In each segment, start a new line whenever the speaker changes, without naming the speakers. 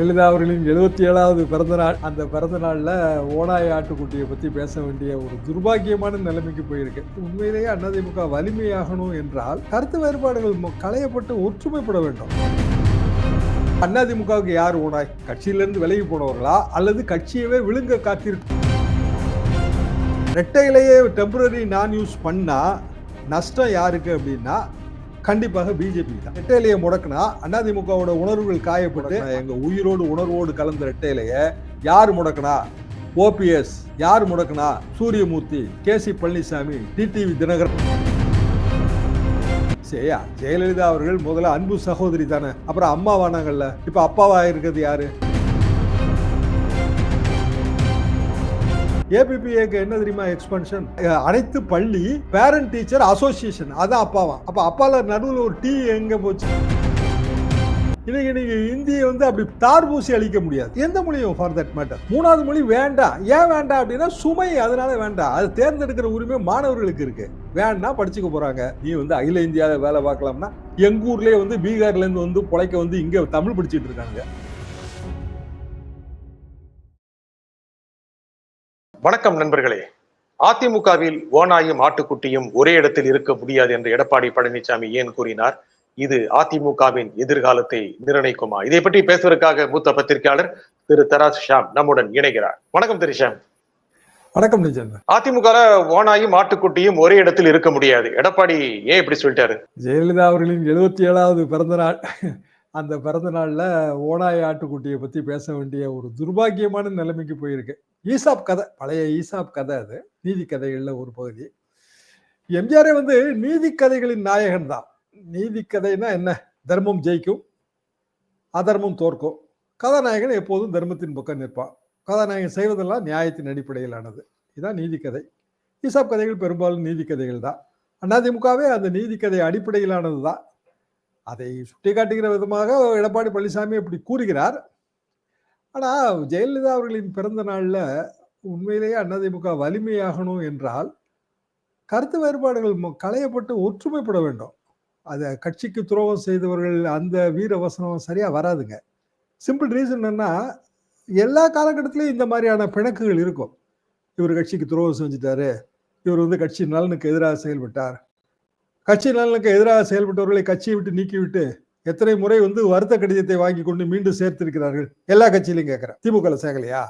ஜெயலலிதா அவர்களின் 77வது பிறந்த நாள். அந்த பிறந்த நாள்ல ஓநாய் ஆட்டுக்குட்டியை பத்தி பேச வேண்டிய ஒரு துர்பாக்கியமான நிலைமைக்கு போயிருக்கு. உண்மையிலேயே அதிமுக வலிமையாகணும் என்றால் கருத்து வேறுபாடுகள் களையப்பட்டு ஒற்றுமைப்பட வேண்டும். அதிமுகவுக்கு யார் ஓநாய்? கட்சியிலிருந்து விலகி போனவர்களா அல்லது கட்சியவே விழுங்க காத்திருக்கு? ரெட்டையிலேயே டெம்பரரி நான் யூஸ் பண்ணா நஷ்டம் யாருக்கு அப்படின்னா கண்டிப்பாக பிஜேபி தான். ரெட்டையிலையை முடக்குனா அதிமுகவோட உணர்வுகள் காயப்பட்டு எங்க உயிரோடு உணர்வோடு கலந்த ரெட்டையிலைய யார் முடக்குனா? ஓபிஎஸ். யார் முடக்குனா? சூரியமூர்த்தி, கேசி பழனிசாமி, டிடிவி தினகரன். சரியா, ஜெயலலிதா அவர்கள் முதல்ல அன்பு சகோதரி தானே, அப்புறம் அம்மாவானாங்கல்ல, இப்ப அப்பாவா இருக்கிறது யாரு? ஏபிபிஏக்கு என்ன தெரியுமா எக்ஸ்பென்ஷன்? அனைத்து பள்ளி பேரண்ட் டீச்சர் அசோசியேஷன், அதான் அப்பாவா. அப்ப அப்பால நடுவில் ஒரு டீ எங்க போச்சு? இன்னைக்கு நீங்க இந்தியை அப்படி தார்பூசி அளிக்க முடியாது, எந்த மொழியும் ஃபார் தட் மேட்டர். மூணாவது மொழி வேண்டாம். ஏன் வேண்டாம் அப்படின்னா சுமை, அதனால வேண்டாம். அது தேர்ந்தெடுக்கிற உரிமை மாணவர்களுக்கு இருக்கு. வேண்டாம், படிச்சுக்க போறாங்க. நீ அகில இந்தியாவில் வேலை பார்க்கலாம்னா எங்க ஊர்லயே பீகார்ல இருந்து பொழைக்க இங்க தமிழ் படிச்சுட்டு இருக்காங்க.
வணக்கம் நண்பர்களே. அதிமுகவில் ஓநாயும் ஆட்டுக்குட்டியும் ஒரே இடத்தில் இருக்க முடியாது என்று எடப்பாடி பழனிசாமி ஏன் கூறினார்? இது அதிமுகவின் எதிர்காலத்தை நிர்ணயிக்குமா? இதை பற்றி பேசுவதற்காக மூத்த பத்திரிகையாளர் திரு தராஸ் ஷாம் நம்முடன் இணைகிறார். வணக்கம் திரு ஷாம்.
வணக்கம்.
அதிமுக ஓநாயும் ஆட்டுக்குட்டியும் ஒரே இடத்தில் இருக்க முடியாது, எடப்பாடி ஏன் இப்படி சொல்லிட்டாரு?
ஜெயலலிதா அவர்களின் 77வது பிறந்த நாள். அந்த பிறந்த நாள்ல ஓநாய் ஆட்டுக்குட்டியை பத்தி பேச வேண்டிய ஒரு துர்பாக்கியமான நிலைமைக்கு போயிருக்கு. ஈசாப் கதை, பழைய ஈசாப் கதை, அது நீதி கதைகள்ல ஒரு பகுதி. எம்ஜிஆரே நீதி கதைகளின் நாயகன் தான். நீதி கதைனா என்ன? தர்மம் ஜெயிக்கும், அதர்மம் தோற்கும். கதாநாயகன் எப்போதும் தர்மத்தின் பக்கம் நிற்பான். கதாநாயகன் செய்வதெல்லாம் நியாயத்தின் அடிப்படையிலானது. இதுதான் நீதி கதை. ஈசாப் கதைகள் பெரும்பாலும் நீதி கதைகள் தான். அதிமுகவே அந்த நீதி கதை அடிப்படையிலானது தான். அதை சுட்டி காட்டுகிற விதமாக எடப்பாடி பழனிசாமி அப்படி கூறுகிறார். ஆனா ஜெயலலிதா அவர்களின் பிறந்த நாள்ல உண்மையிலேயே அதிமுக வலிமையாகணும் என்றால் கருத்து வேறுபாடுகள் களையப்பட்டு ஒற்றுமைப்பட வேண்டும். அத கட்சிக்கு துரோகம் செய்தவர்கள் அந்த வீர வசனம் சரியா வராதுங்க. சிம்பிள் ரீசன் என்னன்னா, எல்லா காலகட்டத்திலையும் இந்த மாதிரியான பிணக்குகள் இருக்கும். இவர் கட்சிக்கு துரோகம் செஞ்சுட்டாரு, இவர் கட்சி நலனுக்கு எதிராக செயல்பட்டார். கட்சி நலனுக்கு எதிராக செயல்பட்டவர்களை கட்சியை விட்டு நீக்கிவிட்டு எத்தனை முறை வருத்த கடிதத்தை வாங்கி கொண்டு மீண்டும் சேர்த்திருக்கிறார்கள். எல்லா கட்சியிலையும் கேட்கிறேன். திமுக சேர்க்கலையா?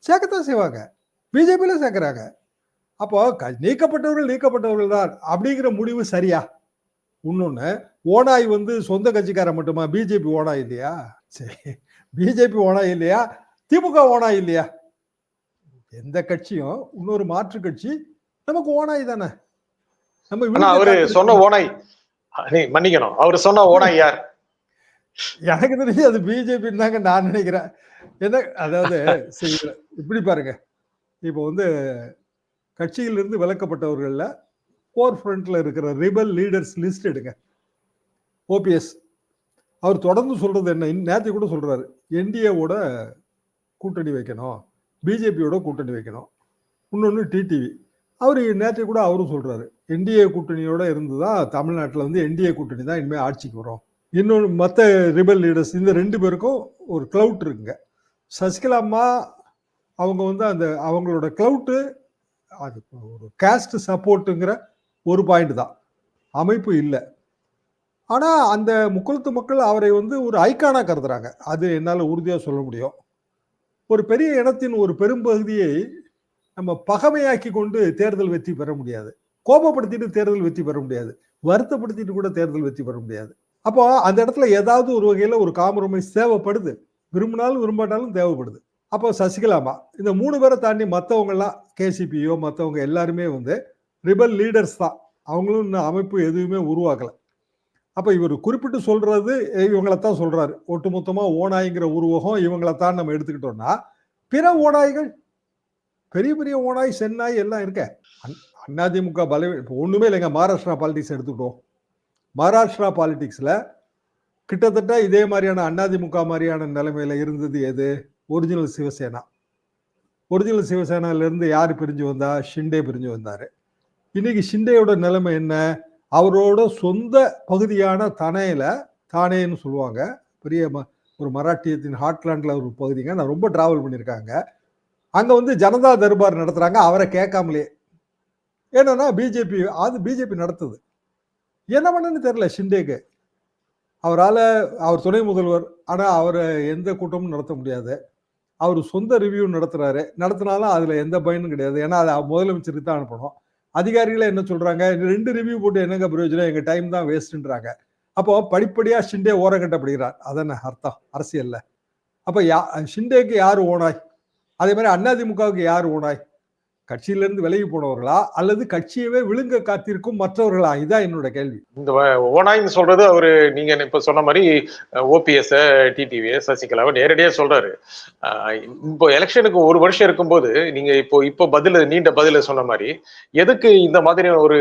சேர்க்கத்தான் செய்வாங்க. பிஜேபியில சேர்க்கிறாங்க. அப்போ நீக்கப்பட்டவர்கள் தான் அப்படிங்கிற முடிவு சரியா? இன்னொன்னு, ஓனாய் சொந்த கட்சிக்கார மட்டுமா? பிஜேபி ஓனாய் இல்லையா? சரி, பிஜேபி ஓனாய் இல்லையா? திமுக ஓனாய் இல்லையா? எந்த கட்சியும் இன்னொரு மாற்று கட்சி நமக்கு ஓனாய் தானே.
அவரு சொன்ன ஓனாய், மன்னிக்கணும், அவரு சொன்ன ஓனாய் யார்?
எனக்கு தெரிஞ்சு அது பிஜேபி தாங்க நான் நினைக்கிறேன். என்ன, அதாவது இப்படி பாருங்க, இப்போ கட்சியிலிருந்து விலக்கப்பட்டவர்கள்ல போர் ஃப்ரண்ட்ல இருக்கிற ரிபல் லீடர்ஸ் லிஸ்ட் எடுங்க. ஓபிஎஸ் அவர் தொடர்ந்து சொல்றது என்ன? நேற்று கூட சொல்றாரு, என்டிஏவோட கூட்டணி வைக்கணும், பிஜேபியோட கூட்டணி வைக்கணும். இன்னொன்னு டிடிவி, அவர் நேற்று கூட அவரும் சொல்றாரு, என்டிஏ கூட்டணியோட இருந்துதான் தமிழ்நாட்டில் என்டிஏ கூட்டணி தான் இனிமேல் ஆட்சிக்கு வரும். இன்னொன்று, மற்ற ரிபல் லீடர்ஸ் இந்த ரெண்டு பேருக்கும் ஒரு கிளவுட் இருக்குங்க. சசிகலா அம்மா அவங்க அந்த அவங்களோட கிளவுட்டு அது ஒரு காஸ்ட் சப்போர்ட்டுங்கிற ஒரு பாயிண்ட் தான், அமைப்பு இல்லை. ஆனால் அந்த முக்குளத்து மக்கள் அவரை ஒரு ஐக்கானா கருதுறாங்க. அது என்னால் உறுதியாக சொல்ல முடியும். ஒரு பெரிய இனத்தின் ஒரு பெரும்பகுதியை நம்ம பகமையாக்கி கொண்டு தேர்தல் வெற்றி பெற முடியாது. கோபப்படுத்திட்டு தேர்தல் வெற்றி பெற முடியாது. வருத்தப்படுத்திட்டு கூட தேர்தல் வெற்றி பெற முடியாது. அப்போ அந்த இடத்துல ஏதாவது ஒரு வகையில ஒரு காம்ப்ரமைஸ் தேவைப்படுது. விரும்பினாலும் விரும்பாட்டாலும் தேவைப்படுது. அப்போ சசிகலாமா இந்த 3 பேரை தாண்டி மற்றவங்க எல்லாம், கேசிபியோ மற்றவங்க எல்லாருமே ரிபல் லீடர்ஸ் தான். அவங்களும் இன்னும் அமைப்பு எதுவுமே உருவாக்கல. அப்ப இவர் குறிப்பிட்டு சொல்றது இவங்களைத்தான் சொல்றாரு. ஒட்டுமொத்தமா ஓநாய்ங்கிற உருவகம் இவங்களைத்தான் நம்ம எடுத்துக்கிட்டோம்னா, பிற ஓநாய்கள், பெரிய பெரிய ஓநாய், சென்னாய் எல்லாம் இருக்க. அதிமுக பலவீனம் இப்போ ஒண்ணுமே இல்லைங்க. மகாராஷ்டிரா பாலிடிக்ஸ் எடுத்துக்கிட்டோம். மகாராஷ்டிரா பாலிடிக்ஸ்ல கிட்டத்தட்ட இதே மாதிரியான அதிமுக மாதிரியான நிலைமையில இருந்தது எது? ஒரிஜினல் சிவசேனா. ஒரிஜினல் சிவசேனால இருந்து யாரு பிரிஞ்சு வந்தா? ஷிண்டே பிரிஞ்சு வந்தாரு. இன்னைக்கு ஷிண்டேயோட நிலைமை என்ன? அவரோட சொந்த பகுதியான தானேன்னு சொல்லுவாங்க, பெரிய ஒரு மராட்டியத்தின் ஹார்ட்லாண்டில் ஒரு பகுதிங்க. நான் ரொம்ப டிராவல் பண்ணியிருக்காங்க. அங்கே வந்து ஜனதா தர்பார் நடத்துகிறாங்க அவரை கேட்காமலே. என்னன்னா பிஜேபி நடத்துது. என்ன பண்ணுன்னு தெரியல ஷிண்டேக்கு. அவர் துணை முதல்வர். ஆனால் அவரை எந்த கூட்டமும் நடத்த முடியாது. அவர் சொந்த ரிவ்யூ நடத்தினாலும் அதில் எந்த பயனும் கிடையாது. ஏன்னா அதை முதலமைச்சருக்கு தான் அனுப்பணும். அதிகாரிகளே என்ன சொல்றாங்க, 2 ரிவ்யூ போட்டு என்னங்க பிரயோஜனம், எங்க டைம் தான் வேஸ்ட்ன்றாங்க. அப்போ படிப்படியா ஷிண்டே ஓரங்கட்டப்படுகிறார். அதான அர்த்தம் அரசியல்ல. அப்ப ஷிண்டேக்கு யாரு ஓனாய்? அதே மாதிரி அதிமுகவுக்கு யார் ஓனாய்? கட்சியிலிருந்து விலகி போனவர்களா அல்லது கட்சியவே விழுங்க காத்திருக்கும் மற்றவர்களா? இதான் என்னோட கேள்வி.
இந்த ஓனாய்னு சொல்றது அவரு நீங்க இப்ப சொன்ன மாதிரி ஓபிஎஸ், டிடிவி, சசிகலாவை நேரடியா சொல்றாரு. இப்போ எலெக்ஷனுக்கு 1 வருஷம் இருக்கும்போது நீங்க இப்போ நீண்ட பதில சொன்ன மாதிரி எதுக்கு இந்த மாதிரி ஒரு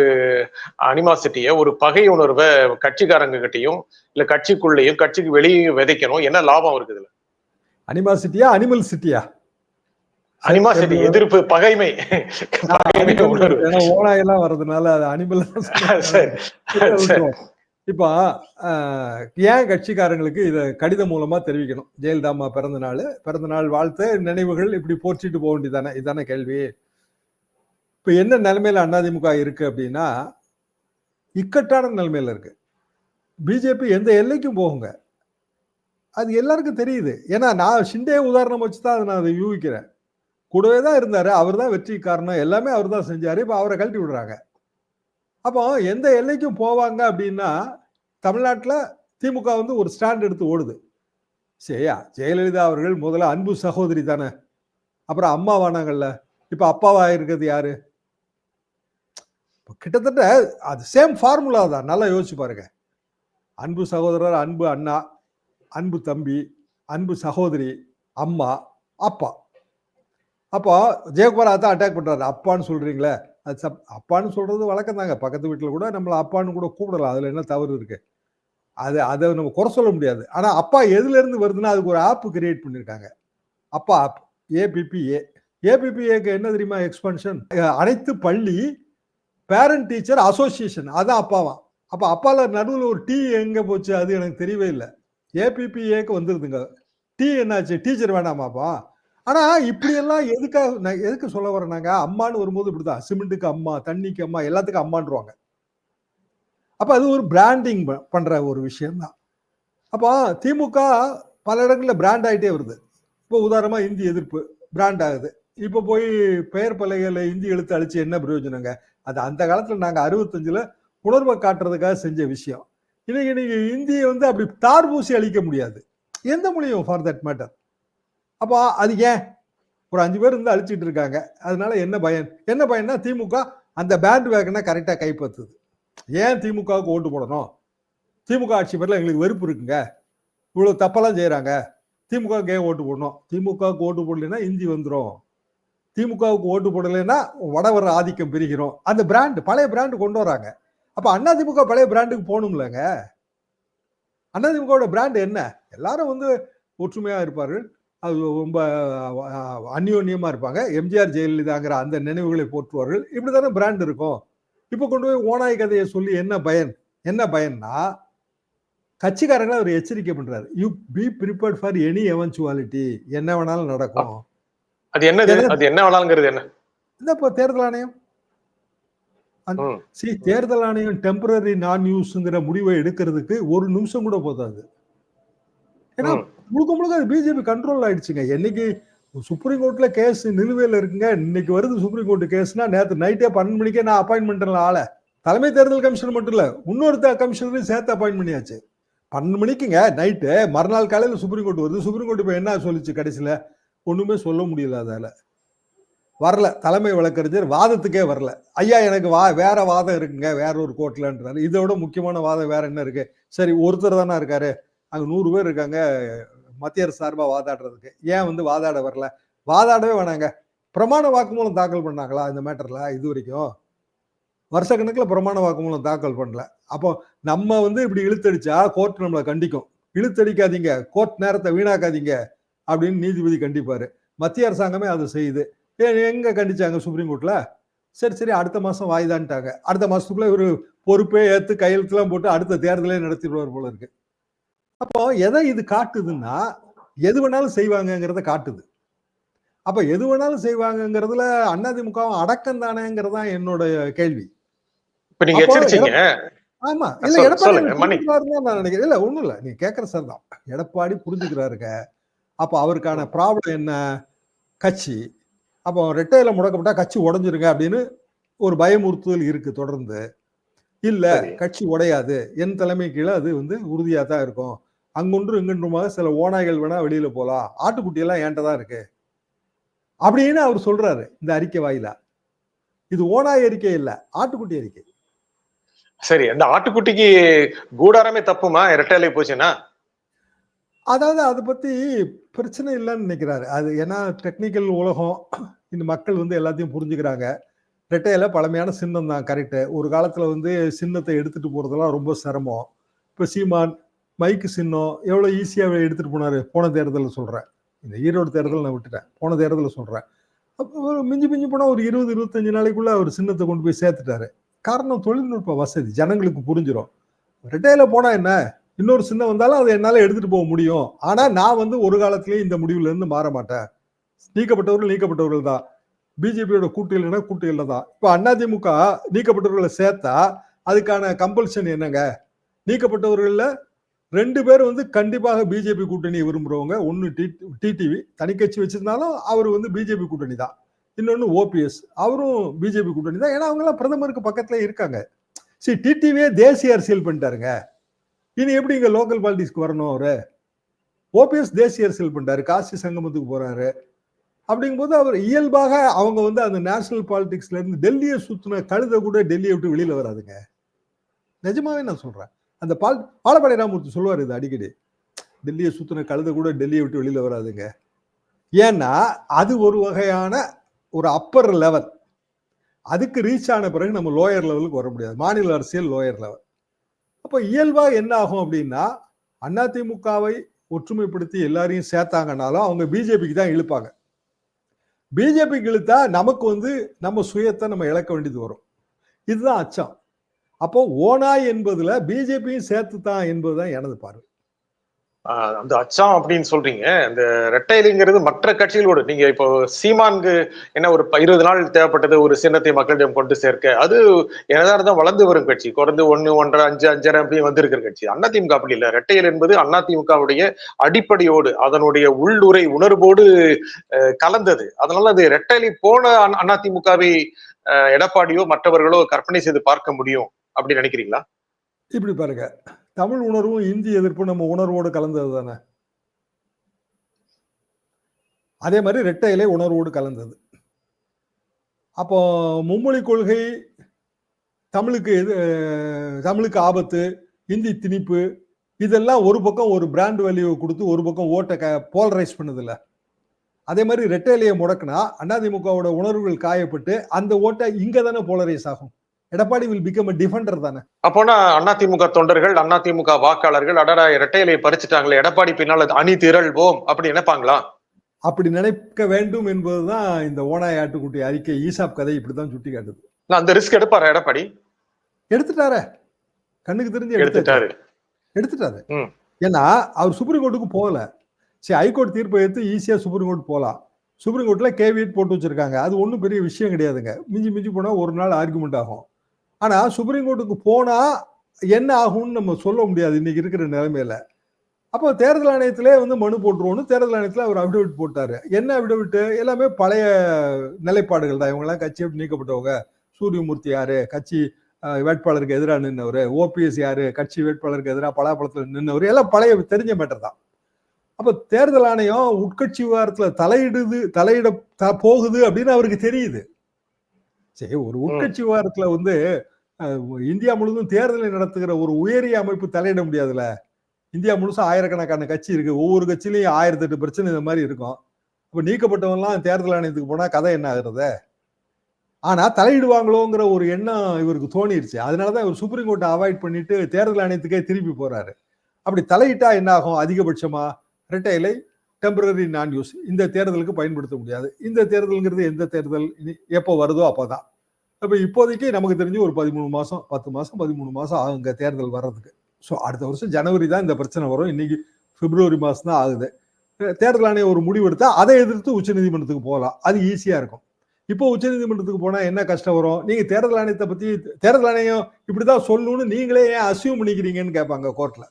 அனிமாசிட்டிய, ஒரு பகை உணர்வை கட்சிக்காரங்க கிட்டையும் இல்ல கட்சிக்குள்ளேயும் கட்சிக்கு வெளியும் விதைக்கணும்? என்ன லாபம் இருக்குது?
அனிமாசிட்டியா அனிமல் சிட்டியா?
அனிமாசிட்டி, எதிர்ப்பு, பகைமை உணர்வு.
ஓனாயெல்லாம் வர்றதுனால அது அனிமல். இப்ப ஏன் கட்சிக்காரங்களுக்கு இதை கடிதம் மூலமா தெரிவிக்கணும்? ஜெயலலிதா அம்மா பிறந்த நாள் வாழ்த்து நினைவுகள் இப்படி போற்றிட்டு போக வேண்டியதானே? இதான கேள்வி. இப்ப என்ன நிலைமையில அதிமுக இருக்கு அப்படின்னா, இக்கட்டான நிலைமையில இருக்கு. பிஜேபி எந்த எல்லைக்கும் போகுங்க, அது எல்லாருக்கும் தெரியுது. ஏன்னா நான் ஷிண்டே உதாரணம் வச்சுதான் அதை நான் யூகிக்கிறேன். கூடவே தான் இருந்தாரு, அவர் தான் வெற்றி காரணம், எல்லாமே அவர் தான் செஞ்சாரு. இப்ப அவரை கழட்டி விடுறாங்க. அப்போ எந்த எல்லைக்கும் போவாங்க அப்படின்னா, தமிழ்நாட்டில் திமுக வந்து ஒரு ஸ்டாண்ட் எடுத்து ஓடுது. சரியா? ஜெயலலிதா அவர்கள் முதல்ல அன்பு சகோதரி தானே, அப்புறம் அம்மாவானாங்கல்ல, இப்ப அப்பாவா இருக்கிறது யாரு? கிட்டத்தட்ட அது சேம் ஃபார்முலா தான். நல்லா யோசிச்சு பாருங்க. அன்பு சகோதரர், அன்பு அண்ணா, அன்பு தம்பி, அன்பு சகோதரி, அம்மா, அப்பா. அப்போ ஜெயக்குமார் அதான் அட்டாக் பண்றாரு. அப்பான்னு சொல்றீங்களே, அது அப்பான்னு சொல்றது வழக்கம் தாங்க. பக்கத்து வீட்டில் கூட நம்மள அப்பான்னு கூட கூப்பிடலாம். அதுல என்ன தவறு இருக்கு? அதை நம்ம குறை சொல்ல முடியாது. ஆனா அப்பா எதுல இருந்து வருதுன்னா, அதுக்கு ஒரு ஆப் கிரியேட் பண்ணிருக்காங்க. அப்பா ஆப், ஏபிபிஏ. ஏபிபிஏக்கு என்ன தெரியுமா எக்ஸ்பென்ஷன்? அனைத்து பள்ளி பேரண்ட் டீச்சர் அசோசியேஷன். அதான் அப்பாவா. அப்ப அப்பால நடுவில் ஒரு டி எங்க போச்சு? அது எனக்கு தெரியவே இல்லை. ஏபிபிஏக்கு வந்துருதுங்க. டி என்னாச்சு? டீச்சர் வேணாமாப்பா? ஆனா இப்படி எல்லாம் எதுக்கு சொல்ல வரேனாங்க, அம்மான்னு வரும்போது இப்படிதான். சிமெண்ட்டுக்கு அம்மா, தண்ணிக்கு அம்மா, எல்லாத்துக்கும் அம்மான்றுவாங்க. அப்ப அது ஒரு பிராண்டிங் பண்ற ஒரு விஷயம் தான். அப்போ திமுக பல இடங்கள்ல பிராண்ட் ஆகிட்டே வருது. இப்போ உதாரணமா இந்தி எதிர்ப்பு பிராண்ட் ஆகுது. இப்போ போய் பெயர் பலகையில இந்தி எழுத்து அழிச்சு என்ன பிரயோஜனங்க? அது அந்த காலத்துல நாங்க 65ல உணர்வை காட்டுறதுக்காக செஞ்ச விஷயம். இன்னைக்கு நீங்க இந்தியை வந்து அப்படி தார்பூசி அழிக்க முடியாது, எந்த மொழியும் ஃபார் தட் மேட்டர். அப்போ அது ஏன் ஒரு 5 பேர் இருந்து அழிச்சிட்டு இருக்காங்க? அதனால என்ன பயன்? என்ன பயன்னா, திமுக அந்த பேண்ட் வேகனை கரெக்டா கைப்பற்றுது. ஏன் திமுகவுக்கு ஓட்டு போடணும்? திமுக ஆட்சி பேர்ல எங்களுக்கு வெறுப்பு இருக்குங்க, இவ்வளவு தப்பெல்லாம் செய்யறாங்க, திமுகவுக்கு ஏன் ஓட்டு போடணும்? திமுகவுக்கு ஓட்டு போடலைன்னா இந்தி வந்துடும், திமுகவுக்கு ஓட்டு போடலைன்னா வடவர ஆதிக்கம் பெருகிறோம். அந்த பிராண்ட், பழைய பிராண்ட் கொண்டு வராங்க. அப்ப அதிமுக பழைய பிராண்டுக்கு போகணும்லங்க. அதிமுகவோட பிராண்ட் என்ன? எல்லாரும் வந்து ஒற்றுமையா இருப்பார்கள், அது ரொம்ப அந்யோன்யமா இருப்பாங்க, எம்ஜிஆர் ஜெயலலிதாங்கிற அந்த நினைவுகளை போற்றுவார்கள். இப்படிதானே பிராண்ட் இருக்கும். இப்ப கொண்டு போய் ஓனாய் கதையை சொல்லி என்ன பயன்? என்ன பயன்னா, கட்சிக்காரங்க ஒரு எச்சரிக்கை பண்றாரு. You be prepared for any eventuality. என்ன வேணாலும் நடக்கும்.
அது என்னது? அது என்ன வேணாலுங்கிறது என்ன?
இந்த இப்போ தேர்தல் ஆணையம், தேர்தல் ஆணையம் டெம்பரரி நான் யூஸ்ங்கிற முடிவை எடுக்கிறதுக்கு ஒரு நிமிஷம் கூட போதாது. ஏன்னா முழுக்க முழுக்க அது பிஜேபி கண்ட்ரோல் ஆயிடுச்சுங்க. என்னைக்கு சுப்ரீம் கோர்ட்ல கேஸ் நிலுவையில் இருக்குங்க. இன்னைக்கு வருது சுப்ரீம் கோர்ட் கேஸ்னா, நேற்று நைட்டே 12 மணிக்கே நான் அப்பாயின்மெண்ட் ஆள தலைமை தேர்தல் கமிஷனர் மட்டும் இல்ல, இன்னொரு கமிஷனரையும் சேர்த்து அப்பாயின்ட் பண்ணியாச்சு. 12 மணிக்குங்க நைட்டு. மறுநாள் காலையில் சுப்ரீம் கோர்ட் வருது. சுப்ரீம் கோர்ட் இப்ப என்ன சொல்லிச்சு? கடைசியில ஒண்ணுமே சொல்ல முடியல. அதால வரல, தலைமை வழக்கறிஞர் வாதத்துக்கே வரல. ஐயா எனக்கு வேற வாதம் இருக்குங்க வேற ஒரு கோர்ட்லன்றாரு. இதோட முக்கியமான வாதம் வேற என்ன இருக்கு? சரி, ஒருத்தர் தானே இருக்காரு, அங்க 100 பேர் இருக்காங்க மத்திய அரசு சார்பா வாதாடுறதுக்கு, ஏன் வந்து வாதாட வரல? வாதாடவே வேணாங்க. பிரமாண வாக்குமூலம் தாக்கல் பண்ணாங்களா இந்த மேட்டர்ல? இது வரைக்கும் வருஷக்கணக்கில் பிரமாண வாக்குமூலம் தாக்கல் பண்ணல. அப்போ நம்ம வந்து இப்படி இழுத்தடிச்சா கோர்ட் நம்மளை கண்டிக்கும். இழுத்தடிக்காதீங்க, கோர்ட் நேரத்தை வீணாக்காதீங்க அப்படின்னு நீதிபதி கண்டிப்பாரு. மத்திய அரசாங்கமே அதை செய்யுது. எங்க கண்டிச்சாங்க சுப்ரீம் கோர்ட்ல? சரி அடுத்த மாசம் வாய்தான்ட்டாங்க. அடுத்த மாசத்துக்குள்ள இவரு பொறுப்பே ஏத்து கையெழுத்துலாம் போட்டு அடுத்த தேர்தலே நடத்திடுவார் போல இருக்கு. அப்போ எதை இது காட்டுதுன்னா, எது வேணாலும் செய்வாங்கங்கிறத காட்டுது. அப்ப எது வேணாலும் செய்வாங்கங்கிறதுல அதிமுகவும் அடக்கம் தானேங்கிறது தான் என்னோட கேள்வி.
இப்ப நீங்க
அப்போ
எச்சரிச்சீங்க.
ஆமா. இல்ல எடப்பாடி
சொல்லுங்க மணி.
புரிஞ்சுக்கிறாருன்னு தான் நான் நினைக்கிறேன். இல்ல ஒண்ணும் இல்ல. நீங்க கேட்கிற சரிதான். எடப்பாடி புரிஞ்சுக்கிறாருங்க. அப்ப அவருக்கான
ம்.
ப்ராப்ளம் என்ன? கட்சி. அப்போ ரெட்டையில முடக்கப்பட்டா கட்சி உடைஞ்சிருங்க அப்படின்னு ஒரு பயமுறுத்துதல் இருக்கு தொடர்ந்து. இல்ல
சரி.
கட்சி உடையாது. என் தலைமை கீழ அது உறுதியா தான் இருக்கும். அங்கொன்றும் இங்கொன்றுமாக சில ஓநாய்கள் வேணா வெளியில போலாம். ஆட்டுக்குட்டி எல்லாம் என்ட்ட தான் இருக்கு. அப்படின்னு அவர் சொல்றாரு இந்த அறிக்கை வாயிலா. இது ஓநாய் அறிக்கை இல்ல. ஆட்டுக்குட்டி அறிக்கை.
சரி. அந்த ஆட்டுக்குட்டிக்கு கூடாரமே தப்புமா? இரட்டைலை போச்சுன்னா?
அதாவது அத பத்தி பிரச்சனை இல்லன்னு நினைக்கிறாரு. அது ஏன்னா டெக்னிக்கல் உலகம். இந்த மக்கள் எல்லாத்தையும் புரிஞ்சுக்கிறாங்க. ரெட்டை இலை பழமையான சின்னம் தான் கரெக்ட். ஒரு காலத்துல சின்னத்தை எடுத்துட்டு போறதெல்லாம் ரொம்ப சிரமம். இப்ப சீமான் மைக்கு சின்னம் எவ்வளவு ஈஸியா எடுத்துட்டு போனாரு போன தேர்தல்ல சொல்றேன். இந்த ஈரோடு தேர்தல் நான் விட்டுட்டேன். போன தேர்தல்ல சொல்றேன். அப்போ மிஞ்சி மிஞ்சி போனா ஒரு 20, 25 நாளைக்குள்ள அவர் சின்னத்தை கொண்டு போய் சேர்த்துட்டாரு. காரணம் தொழில்நுட்ப வசதி. ஜனங்களுக்கு புரிஞ்சிடும். ரெட்டையில போனா என்ன? இன்னொரு சின்னம் வந்தாலும் அதை என்னால எடுத்துட்டு போக முடியும். ஆனா நான் ஒரு காலத்திலேயே இந்த முடிவுல இருந்து மாற மாட்டேன். நீக்கப்பட்டவர்கள் தான். பிஜேபியோட கூட்டணியில கூட்டணியில தான். இப்ப அதிமுக நீக்கப்பட்டவர்களை சேர்த்தா அதுக்கான கம்பல்ஷன் என்னங்க? நீக்கப்பட்டவர்கள்ல 2 பேர் கண்டிப்பாக பிஜேபி கூட்டணியை விரும்புறவங்க. ஒன்னு டிடிவி தனி கட்சி வச்சிருந்தாலும் அவர் பிஜேபி கூட்டணி தான். இன்னொன்னு ஓபிஎஸ் அவரும் பிஜேபி கூட்டணி தான். ஏன்னா அவங்க எல்லாம் பிரதமருக்கு பக்கத்துல இருக்காங்க. சரி, டிடிவியே தேசிய அரசியல் பண்ணிட்டாருங்க. இனி எப்படி இங்க லோக்கல் பாலிடிக்ஸ்க்கு வரணும் அவரு? ஓபிஎஸ் தேசிய அரசியல் பண்ணிட்டாரு. காசி சங்கமத்துக்கு போறாரு. அப்படிங்கும்போது அவர் இயல்பாக அவங்க அந்த நேஷனல் பாலிடிக்ஸ்ல இருந்து டெல்லியை சுத்தின கழுத கூட டெல்லியை விட்டு வெளியில வராதுங்க. நிஜமாவே நான் சொல்றேன். அந்த பாலப்பாடி ராமூர்த்தி சொல்லுவார் இது அடிக்கடி. டெல்லியை சுத்தின கழுத கூட டெல்லியை விட்டு வெளியில வராதுங்க. ஏன்னா அது ஒரு வகையான ஒரு அப்பர் லெவல். அதுக்கு ரீச் ஆன பிறகு நம்ம லோயர் லெவலுக்கு வர முடியாது. மாநில அரசியல் லோயர் லெவல். அப்ப இயல்பா என்ன ஆகும் அப்படின்னா, அதிமுகவை ஒற்றுமைப்படுத்தி எல்லாரையும் சேர்த்தாங்கன்னாலும் அவங்க பிஜேபிக்கு தான் இழுப்பாங்க. பிஜேபிக்கு இழுத்தா நமக்கு நம்ம சுயத்தை நம்ம இழக்க வேண்டியது வரும். இதுதான் அச்சம். அப்போ ஓனாய் என்பதுல பிஜேபியும் சேர்த்து தான் என்பதுதான் எனது பார்வை.
அந்த அச்சம் அப்படின்னு சொல்றீங்க. இந்த ரெட்டைலைங்கிறது மற்ற கட்சிகளோடு நீங்க இப்போ சீமானுக்கு என்ன ஒரு 20 நாள் தேவைப்பட்டது ஒரு சின்னத்தை மக்களிடம் கொண்டு சேர்க்க. அது என்னதான் இருந்தா வளர்ந்து வரும் கட்சி. குறைந்து 1, 1.5, 5, 5.5 அப்படி வந்திருக்கிற கட்சி. அதிமுக அப்படி இல்லை. ரெட்டையல் என்பது அதிமுகவுடைய அடிப்படையோடு அதனுடைய உள்ளுரை உணர்வோடு கலந்தது. அதனால அது ரெட்டையலை போன அதிமுகவை எடப்பாடியோ மற்றவர்களோ கற்பனை செய்து பார்க்க முடியும் அப்படின்னு நினைக்கிறீங்களா?
இப்படி பாருங்க, தமிழ் உணர்வும் இந்தி எதிர்ப்பு நம்ம உணர்வோடு கலந்தது தானே. அதே மாதிரி ரெட்டை இலை உணர்வோடு கலந்தது. அப்போ மும்மொழி கொள்கை தமிழுக்கு ஆபத்து, இந்தி திணிப்பு, இதெல்லாம் ஒரு பக்கம் ஒரு பிராண்ட் வேல்யூ கொடுத்து ஒரு பக்கம் ஓட்டை போலரைஸ் பண்ணுது இல்ல. அதே மாதிரி ரெட்டை இலையை முடக்குனா அதிமுகவோட உணர்வுகள் காயப்பட்டு அந்த ஓட்டை இங்க தானே போலரைஸ் ஆகும். Edappadi will become a Defender தானே.
அப்போனா அதிமுக தொண்டர்கள், அதிமுக வாக்காளர்கள் அடடா இரட்டையிலை பறிச்சுட்டாங்களே, எடப்பாடி பின்னால் அணி திரள்வோம் அப்படி நினைப்பாங்களா?
அப்படி நினைக்க வேண்டும் என்பதுதான் இந்த ஓனாய் ஆட்டுக்குட்டி அறிக்கை ஈசாப் கதை இப்படிதான் சுட்டி காட்டுது.
அந்த ரிஸ்க் எடுப்பாரா எடப்பாடி?
எடுத்துட்டாரே, கண்ணுக்கு தெரிஞ்சு எடுத்துட்டாரு. ஏன்னா அவர் சுப்ரீம் கோர்ட்டுக்கு போகல. சரி, ஹைகோர்ட் தீர்ப்பை எடுத்து ஈஸியா சுப்ரீம் கோர்ட் போகலாம். சுப்ரீம் கோர்ட்ல கேவியட் போட்டு வச்சிருக்காங்க. அது ஒன்றும் பெரிய விஷயம் கிடையாதுங்க. மிஞ்சி மிஞ்சி போனா ஒரு நாள் ஆர்குமெண்ட் ஆகும். ஆனா சுப்ரீம் கோர்ட்டுக்கு போனா என்ன ஆகும்னு நம்ம சொல்ல முடியாது இன்னைக்கு இருக்கிற நிலைமையில. அப்போ தேர்தல் ஆணையத்திலே மனு போட்டுருவோம்னு தேர்தல் ஆணையத்தில் அவர் அபிடவிட் போட்டாரு. என்ன அபிடவிட்? எல்லாமே பழைய நிலைப்பாடுகள் தான். இவங்கெல்லாம் கட்சியை விட்டு நீக்கப்பட்டவங்க. சூரியமூர்த்தி யாரு? கட்சி வேட்பாளருக்கு எதிராக நின்றவர். ஓபிஎஸ் யாரு? கட்சி வேட்பாளருக்கு எதிராக பலாப்பழத்தில் நின்றவர். எல்லாம் பழைய தெரிஞ்ச மேட்டர் தான். அப்ப தேர்தல் ஆணையம் உட்கட்சி விவகாரத்துல தலையிட போகுது அப்படின்னு அவருக்கு தெரியுது. சரி, ஒரு உட்கட்சி விவகாரத்துல இந்தியா முழுவதும் தேர்தலை நடத்துகிற ஒரு உயரிய அமைப்பு தலையிட முடியாதுல்ல. இந்தியா முழுசும் ஆயிரக்கணக்கான கட்சி இருக்கு. ஒவ்வொரு கட்சியிலையும் 1008 பிரச்சனை இந்த மாதிரி இருக்கும். இப்ப நீக்கப்பட்டவன்லாம் தேர்தல் ஆணையத்துக்கு போனா கதை என்ன ஆகுறது? ஆனா தலையிடுவாங்களோங்கிற ஒரு எண்ணம் இவருக்கு தோணிருச்சு. அதனாலதான் இவர் சுப்ரீம் கோர்ட்டை அவாய்ட் பண்ணிட்டு தேர்தல் ஆணையத்துக்கே திருப்பி போறாரு. அப்படி தலையிட்டா என்ன ஆகும்? அதிகபட்சமா ரெட்டை இலை டெம்பரரி நான் யூஸ் இந்த தேர்தலுக்கு பயன்படுத்த முடியாது. இந்த தேர்தலுங்கிறது எந்த தேர்தல் எப்போ வருதோ அப்போதான். அப்ப இப்போதைக்கு நமக்கு தெரிஞ்சு ஒரு 13 மாசம் 10 மாசம் 13 மாசம் ஆகுங்க தேர்தல் வர்றதுக்கு. ஸோ அடுத்த வருஷம் ஜனவரி தான் இந்த பிரச்சனை வரும். இன்னைக்கு பிப்ரவரி மாதம் தான் ஆகுது. தேர்தல் ஆணையம் ஒரு முடிவு எடுத்தா அதை எதிர்த்து உச்சநீதிமன்றத்துக்கு போகலாம். அது ஈஸியா இருக்கும். இப்போ உச்சநீதிமன்றத்துக்கு போனா என்ன கஷ்டம் வரும்? நீங்க தேர்தல் ஆணையத்தை பத்தி தேர்தல் ஆணையம் இப்படிதான் சொல்லணும்னு நீங்களே ஏன் அசியூம் பண்ணிக்கிறீங்கன்னு கேட்பாங்க கோர்ட்ல.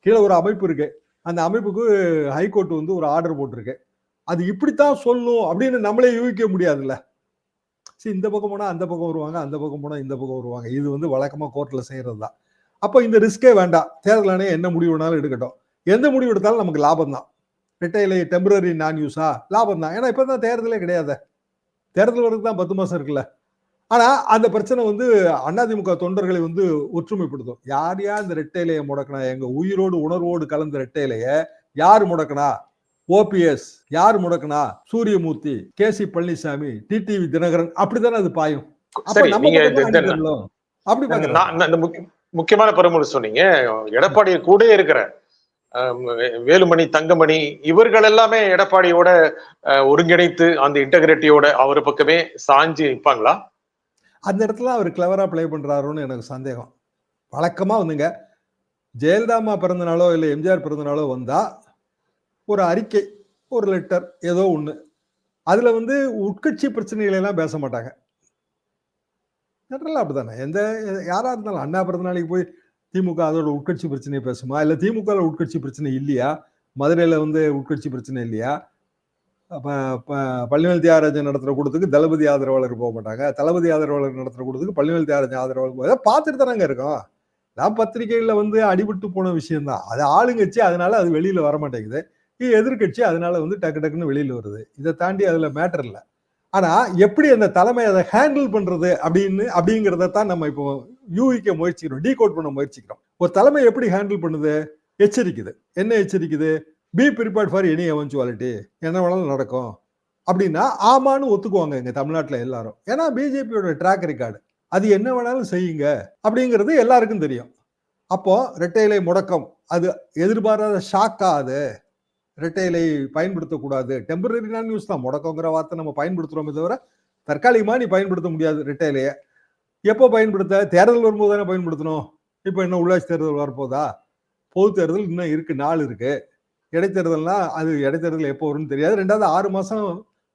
கீழே ஒரு அமைப்பு இருக்கு. அந்த அமைப்புக்கு ஹைகோர்ட் வந்து ஒரு ஆர்டர் போட்டிருக்கு. அது இப்படித்தான் சொல்லணும் அப்படின்னு நம்மளே யூகிக்க முடியாதுல்ல. சரி, இந்த பக்கம் போனா அந்த பக்கம் வருவாங்க, அந்த பக்கம் போனா இந்த பக்கம் வருவாங்க. இது வந்து வழக்கமா கோர்ட்ல செய்யறது தான். அப்போ இந்த ரிஸ்கே வேண்டாம். தேர்தல் ஆணையம் என்ன முடிவு வேணாலும் எடுக்கட்டும். எந்த முடிவு எடுத்தாலும் நமக்கு லாபம் தான். ரிட்டைலை டெம்பரரி நான் யூஸா லாபம் தான். ஏன்னா இப்பதான் தேர்தலே கிடையாது. தேர்தல் வரதுக்கு தான் 10 மாசம் இருக்குல்ல. ஆனா அந்த பிரச்சனை வந்து அதிமுக தொண்டர்களை வந்து ஒற்றுமைப்படுத்தும். யார் யார் இந்த ரெட்டைலையை முடக்கினா, எங்க உயிரோடு உணர்வோடு கலந்த ரெட்டைலைய யாரு முடக்கினா? ஓபிஎஸ். யார் முடக்கினா? சூரியமூர்த்தி, கேசி பழனிசாமி, டிடிவி தினகரன். அப்படித்தானே அது பாயும். அப்ப
சரி,
நம்ம
நீங்க
பக்கம் தான் அணிதிரளும். அப்படி பாக்குறாங்க.
முக்கியமான பெருமொழி சொன்னீங்க. எடப்பாடி கூட இருக்கிற வேலுமணி, தங்கமணி இவர்கள் எல்லாமே எடப்பாடியோட ஒருங்கிணைத்து அந்த இன்டெகிரிட்டியோட அவர் பக்கமே சாஞ்சு நிற்பாங்களா?
அந்த இடத்துல அவர் கிளவரா பிளே பண்றாருன்னு எனக்கு சந்தேகம். வழக்கமா வந்துங்க ஜெயலலிதா அம்மா பிறந்த நாளோ இல்லை எம்ஜிஆர் பிறந்த நாளோ வந்தா ஒரு அறிக்கை, ஒரு லெட்டர், ஏதோ ஒண்ணு. அதுல வந்து உட்கட்சி பிரச்சனைகளை எல்லாம் பேச மாட்டாங்க. அப்படித்தானே எந்த யாரா இருந்தாலும் அண்ணா பிறந்த நாளைக்கு போய் திமுக அதோட உட்கட்சி பிரச்சனையை பேசுமா? இல்ல திமுக உட்கட்சி பிரச்சனை இல்லையா? மதுரையில வந்து உட்கட்சி பிரச்சனை இல்லையா? பழனிவேல் தியாகராஜன் நடத்துற கூட்டத்துக்கு தளபதி ஆதரவாளர் போக மாட்டாங்க. தளபதி ஆதரவாளர் நடத்துற கூட்டத்துக்கு பழனிவேல் தியாகராஜன் ஆதரவாளர் பார்த்துட்டு தானங்க இருக்கோம். நான் பத்திரிகைகள்ல வந்து அடிபட்டு போன விஷயம் தான். அது ஆளுங்கட்சி, அதனால அது வெளியில வர மாட்டேங்குது. எதிர்கட்சி அதனால வந்து டக்கு டக்குன்னு வெளியில வருது. இதை தாண்டி அதுல மேட்டர் இல்லை. ஆனா எப்படி அந்த தலைமை அதை ஹேண்டில் பண்றது அப்படிங்கிறத தான் நம்ம இப்போ யூகிக்க முயற்சிக்கிறோம், டீகோட் பண்ண முயற்சிக்கிறோம். ஒரு தலைமை எப்படி ஹேண்டில் பண்ணுது? எச்சரிக்குது. என்ன எச்சரிக்குது? Be prepared for any eventuality. என்ன வேணாலும் நடக்கும் அப்படின்னா ஆமான்னு ஒத்துக்குவாங்க எங்க தமிழ்நாட்டில் எல்லாரும். ஏன்னா பிஜேபியோட ட்ராக் ரெக்கார்டு அது என்ன வேணாலும் செய்யுங்க அப்படிங்கிறது எல்லாருக்கும் தெரியும். அப்போ இரட்டைலை முடக்கம் அது எதிர்பாராத ஷாக்கா? அது இரட்டைலை பயன்படுத்தக்கூடாது. டெம்பரரி நான் யூஸ் தான். முடக்கங்கிற வார்த்தை நம்ம பயன்படுத்துறோமே தவிர தற்காலிகமா நீ பயன்படுத்த முடியாது இரட்டைலைய. எப்போ பயன்படுத்த? தேர்தல் வரும்போது தானே பயன்படுத்தணும். இப்போ என்ன உள்ளாட்சி தேர்தல் வரப்போதா? பொது தேர்தல் இன்னும் இருக்கு, நாள் இருக்கு. இடைத்தேர்தல்னா அது இடைத்தேர்தல் எப்போ வரும்னு தெரியாது. 2வது 6 மாசம்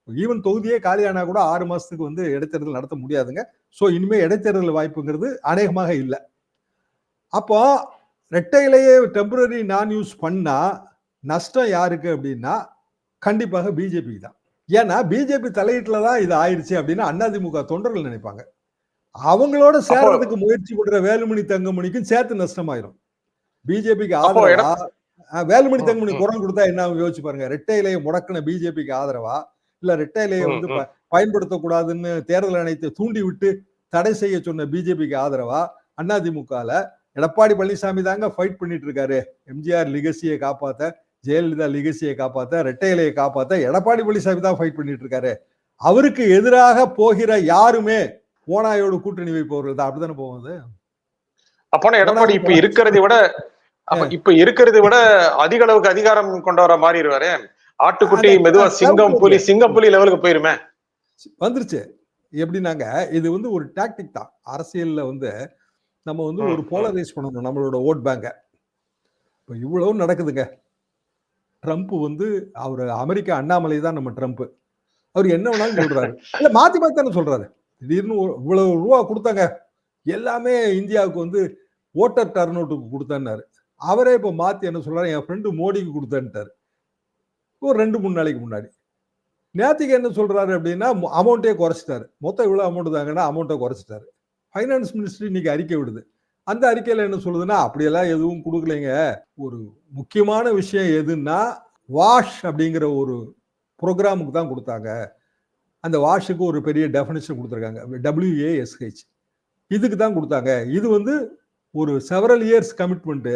ஈவன் தொகுதியே காலியானா கூட 6 மாசத்துக்கு வந்து இடைத்தேர்தல் நடத்த முடியாதுங்க. ஸோ இனிமே இடைத்தேர்தல் வாய்ப்புங்கிறது அநேகமாக இல்லை. அப்போ ரெட்டையிலேயே டெம்பரரி நான் யூஸ் பண்ணா நஷ்டம் யாருக்கு அப்படின்னா கண்டிப்பாக பிஜேபி தான். ஏன்னா பிஜேபி தலையீட்டுல தான் இது ஆயிடுச்சு அப்படின்னு அதிமுக தொண்டர்கள் நினைப்பாங்க. அவங்களோட சேர்றதுக்கு முயற்சி பண்ற வேலுமணி தங்கமணிக்கும் சேர்த்து நஷ்டமாயிரும். பிஜேபிக்கு ஆதரவா வேலுமணி தங்கமணி குரல் கொடுத்தா என்ன யோசிச்சு பாருங்க. ரெட்டையிலையை முடக்கின பிஜேபிக்கு ஆதரவா, இல்ல ரெட்டையிலையை வந்து பயன்படுத்தக்கூடாதுன்னு தேர்தல் ஆணையத்தை தூண்டி விட்டு தடை செய்ய சொன்ன பிஜேபிக்கு ஆதரவா? அதிமுகல எடப்பாடி பழனிசாமி தாங்க ஃபைட் பண்ணிட்டு இருக்காரு. எம்ஜிஆர் லிகசியை காப்பாத்த, ஜெயலலிதா லிகசியை காப்பாத்த, ரெட்டையிலையை காப்பாத்த எடப்பாடி பழனிசாமி தான் ஃபைட் பண்ணிட்டு இருக்காரு. அவருக்கு எதிராக போகிற யாருமே ஓனாயோடு கூட்டணி வைப்பவர்கள் தான். அப்படித்தானே போகுது.
அப்ப எடப்பாடி இப்ப இருக்கிறதை விட அதிக அளவுக்கு அதிகாரம் கொண்டவர மாறிடுவாரு. ஆட்டுக்குட்டி மெதுவா சிங்கம் புலி லெவலுக்கு போயிருமே.
வந்துருச்சு. எப்படின்னாங்க இது வந்து ஒரு டாக்டிக் தான். அரசியல்ல வந்து நம்ம வந்து ஒரு போலரைஸ் பண்ணணும் நம்மளோட ஓட் பேங்க. இப்போ இவ்வளவு நடக்குதுங்க. ட்ரம்ப் வந்து அவர் அமெரிக்கா அண்ணாமலை தான் நம்ம ட்ரம்ப். அவர் என்ன வேணாலும் சொல்றாரு. இல்ல மாத்தி மாத்தி தானே சொல்றாரு. திடீர்னு இவ்வளவு ரூபா கொடுத்தாங்க, எல்லாமே இந்தியாவுக்கு வந்து ஓட்டர் டர்ன் அவுட்டுக்கு கொடுத்தாரு. அவரே இப்ப மாத்தி என்ன சொல்றாரு? என் ஃப்ரெண்டு மோடிக்கு கொடுத்தான்ட்டாரு ஒரு 2-3 நாளைக்கு முன்னாடி. நேத்திக்கு என்ன சொல்றாரு அப்படின்னா அமௌண்ட்டே குறைச்சிட்டாரு. மொத்தம் இவ்வளவு அமௌண்ட் தாங்கன்னா அமௌண்ட்டை குறைச்சிட்டாரு. ஃபைனான்ஸ் மினிஸ்ட்ரி இன்னைக்கு அறிக்கை விடுது. அந்த அறிக்கையில என்ன சொல்லுதுன்னா அப்படியெல்லாம் எதுவும் கொடுக்கலைங்க. ஒரு முக்கியமான விஷயம் எதுன்னா வாஷ் அப்படிங்கிற ஒரு ப்ரோக்ராமுக்கு தான் கொடுத்தாங்க. அந்த வாஷுக்கு ஒரு பெரிய டெஃபினிஷன் கொடுத்துருக்காங்க. WASH இதுக்கு தான் கொடுத்தாங்க. இது வந்து ஒரு செவரல் இயர்ஸ் கமிட்மெண்ட்.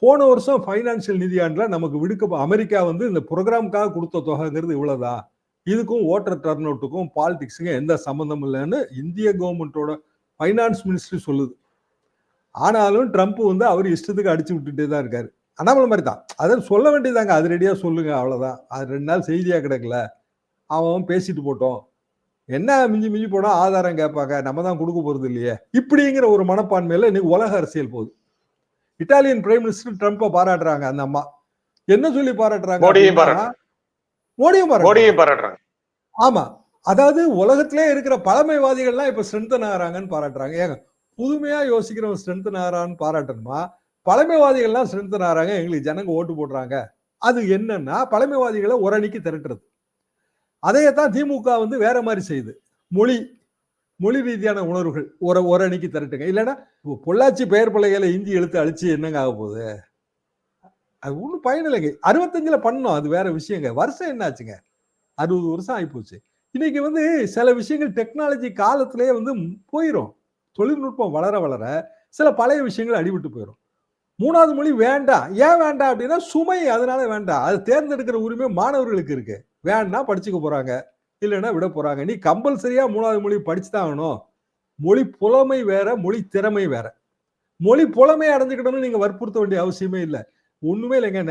போன வருஷம் ஃபைனான்சியல் நிதியாண்டுல நமக்கு அமெரிக்கா வந்து இந்த ப்ரோக்ராமுக்காக கொடுத்த தொகைங்கிறது இவ்வளவுதான். இதுக்கும் ஓட்டர் டர்ன் அவுட்டுக்கும் பாலிடிக்ஸுக்கும் எந்த சம்பந்தம் இல்லைன்னு இந்திய கவர்மெண்டோட ஃபைனான்ஸ் மினிஸ்ட்ரி சொல்லுது. ஆனாலும் ட்ரம்ப் வந்து அவர் இஷ்டத்துக்கு அடிச்சு விட்டுட்டே தான் இருக்காரு. அண்ணாமலை மாதிரி தான். அதை சொல்ல வேண்டியதாங்க. அது ரெடியா சொல்லுங்க, அவ்வளவுதான். அது 2 நாள் செய்தியா கிடக்கல. அவன் பேசிட்டு போட்டோம். என்ன மிஞ்சி போனா ஆதாரம் கேட்பாங்க, நம்ம தான் கொடுக்க போறது இல்லையே இப்படிங்கிற ஒரு மனப்பான்மையில இன்னைக்கு உலக அரசியல் போகுது. இட்டாலியன் பிரைம் மினிஸ்டர் ட்ரம்ப்பை பாராட்டுறாங்க அந்த அம்மா. என்ன சொல்லி பாராட்டுறாங்க
மோடியும்
அப்படின்னா,
பாராட்டுறாங்க.
மோடியும் பாராட்டுறாங்க.
மோடியும் பாராட்டுறாங்க.
ஆமா. அதாவது உலகத்திலே இருக்கிற பழமைவாதிகள்லாம் இப்ப ஸ்ட்ரென்தன் ஆகுறாங்கன்னு பாராட்டுறாங்க. ஏங்க புதுமையா யோசிக்கிறவன் ஸ்ட்ரென்தன் ஆகுறான்னு பாராட்டணுமா? பழமைவாதிகள்லாம் ஸ்ட்ரென்தன் ஆகுறாங்க, எங்களுக்கு ஜனங்க ஓட்டு போடுறாங்க. அது என்னன்னா, பழமைவாதிகளை ஒரு அணிக்கு திரட்டுறது. அதையத்தான் திமுக வந்து வேற மாதிரி செய்யுது. மொழி ரீதியான உணர்வுகள் ஒரு அணிக்கு திரட்டுங்க. இல்லைன்னா பொள்ளாச்சி பெயர் பலகையில இந்தி எழுத்து அழிச்சு என்னங்க ஆக போகுது? அது ஒன்றும் பயன் இல்லைங்க. 65ல பண்ணோம், அது வேற விஷயங்க. வருஷம் என்னாச்சுங்க? 60 வருஷம் ஆயிப்போச்சு. இன்னைக்கு வந்து சில விஷயங்கள் டெக்னாலஜி காலத்திலேயே வந்து போயிரும். தொழில்நுட்பம் வளர வளர சில பழைய விஷயங்கள் அடிபட்டு போயிடும். 3வது மொழி வேண்டாம். ஏன் வேண்டாம் அப்படின்னா சுமை, அதனால வேண்டாம். அது தேர்ந்தெடுக்கிற உரிமை மாணவர்களுக்கு இருக்கு. வேணா படிச்சுக்க போறாங்க, இல்லைன்னா விட போறாங்க. நீ கம்பல்சரியா 3வது மொழி படிச்சுதான் ஆகணும். மொழி புலமை வேற, மொழி திறமை வேற. மொழி புலமை அடைஞ்சுக்கிட்டோம்னு நீங்க வற்புறுத்த வேண்டிய அவசியமே இல்லை. ஒண்ணுமே இல்லைங்க.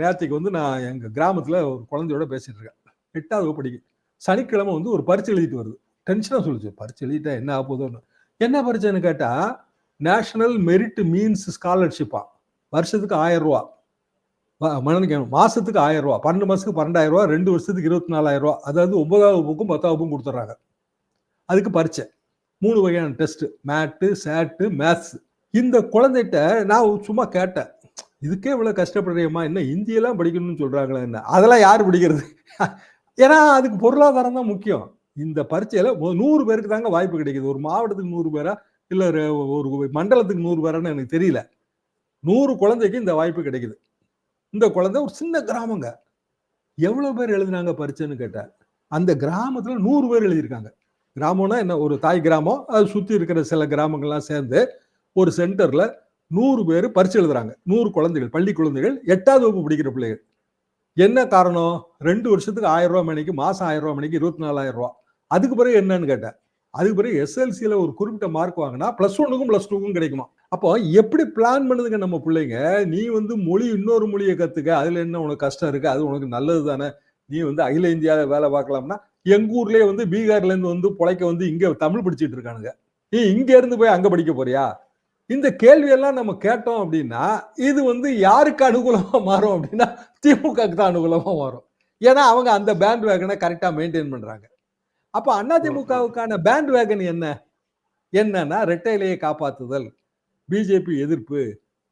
நேரத்துக்கு வந்து நான் எங்க கிராமத்துல ஒரு குழந்தையோட பேசிட்டு இருக்கேன். 8வது வகுப்பு படிக்குது. சனிக்கிழமை வந்து ஒரு பரீட்சை எழுதிட்டு வருது. டென்ஷனா சொல்லுச்சு, பரீட்சை எழுதிட்டா என்ன ஆக போதோன்னு. என்ன பரீட்சைன்னு கேட்டா, நேஷனல் மெரிட் மீன்ஸ் ஸ்காலர்ஷிப்பா. வருஷத்துக்கு 1000 ரூபா, மாசத்துக்கு 1000 ரூபா, 12 மாசத்துக்கு 12,000 ரூபா, 2 வருஷத்துக்கு 24,000 ரூபா. அதாவது 9வது வகுப்புக்கும் 10வது வகுப்புக்கும் கொடுத்துட்றாங்க. அதுக்கு பரீட்சை 3 வகையான டெஸ்ட், மேட்டு, சேட்டு, மேத்ஸ். இந்த குழந்தைகிட்ட நான் சும்மா கேட்டேன், இதுக்கே இவ்வளவு கஷ்டப்படுறியம்மா, என்ன இந்தியெல்லாம் படிக்கணும்னு சொல்றாங்களா என்ன? அதெல்லாம் யாரு படிக்கிறது? ஏன்னா அதுக்கு பொருளாதாரம் தான் முக்கியம். இந்த பரீட்சையில 100 பேருக்கு தாங்க வாய்ப்பு கிடைக்குது. ஒரு மாவட்டத்துக்கு 100 பேரா, இல்ல ஒரு மண்டலத்துக்கு 100 பேரான்னு எனக்கு தெரியல. 100 குழந்தைக்கு இந்த வாய்ப்பு கிடைக்குது. இந்த குழந்தை ஒரு சின்ன கிராமங்க. எவ்வளவு பேர் எழுதினாங்க பரீட்சைன்னு கேட்டேன். அந்த கிராமத்துல 100 பேர் எழுதியிருக்காங்க. கிராமம்னா என்ன, ஒரு தாய் கிராமம், அது சுத்தி இருக்கிற சில கிராமங்கள்லாம் சேர்ந்து ஒரு சென்டர்ல 100 பேர் பரீட்சை எழுதுறாங்க. 100 குழந்தைகள், பள்ளி குழந்தைகள், 8வது வகுப்பு படிக்கிற பிள்ளைகள். என்ன காரணம்? 2 வருஷத்துக்கு 1000 ரூபாய் மணிக்கு, மாசம் 1000 ரூபாய் மணிக்கு 24,000 ரூபாய். அதுக்கு பிறகு என்னன்னு கேட்டேன். அதுக்கு பிறகு எஸ்எல்சியில ஒரு குறிப்பிட்ட மார்க் வாங்கினா +1க்கும் +2க்கும் கிடைக்குமா? அப்போ எப்படி பிளான் பண்ணுதுங்க நம்ம பிள்ளைங்க? நீ வந்து இன்னொரு மொழியை கத்துக்க, அதுல என்ன உனக்கு கஷ்டம் இருக்கு? அது உனக்கு நல்லது தானே. நீ வந்து அகில இந்தியாவில வேலை பார்க்கலாம்னா, எங்க ஊர்லயே வந்து பீகார்ல இருந்து வந்து பொழைக்க வந்து இங்க தமிழ் படிச்சுட்டு இருக்கானுங்க. நீ இங்க இருந்து போய் அங்க படிக்க போறியா? இந்த கேள்வியெல்லாம் நம்ம கேட்டோம் அப்படின்னா, இது வந்து யாருக்கு அனுகூலமா மாறும் அப்படின்னா, திமுகக்கு தான் அனுகூலமா மாறும். ஏன்னா அவங்க அந்த பேண்ட் வேகனை கரெக்டா மெயின்டைன் பண்றாங்க. அப்ப அதிமுகவுக்கான பேண்ட் வேகன் என்னன்னா, இரட்டை இலையை காப்பாற்றுதல், பிஜேபி எதிர்ப்பு,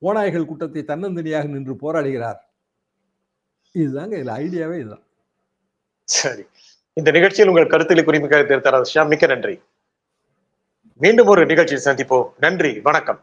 ஓநாய்கள் கூட்டத்தை தன்னந்தனியாக நின்று போராடுகிறார். இதுதாங்க இதுல ஐடியாவே இதுதான்.
சரி, இந்த நிகழ்ச்சியில் உங்கள் கருத்துக்களை குறிப்பிட்ட மிக்க நன்றி. மீண்டும் ஒரு நிகழ்ச்சியில் சந்திப்போம். நன்றி, வணக்கம்.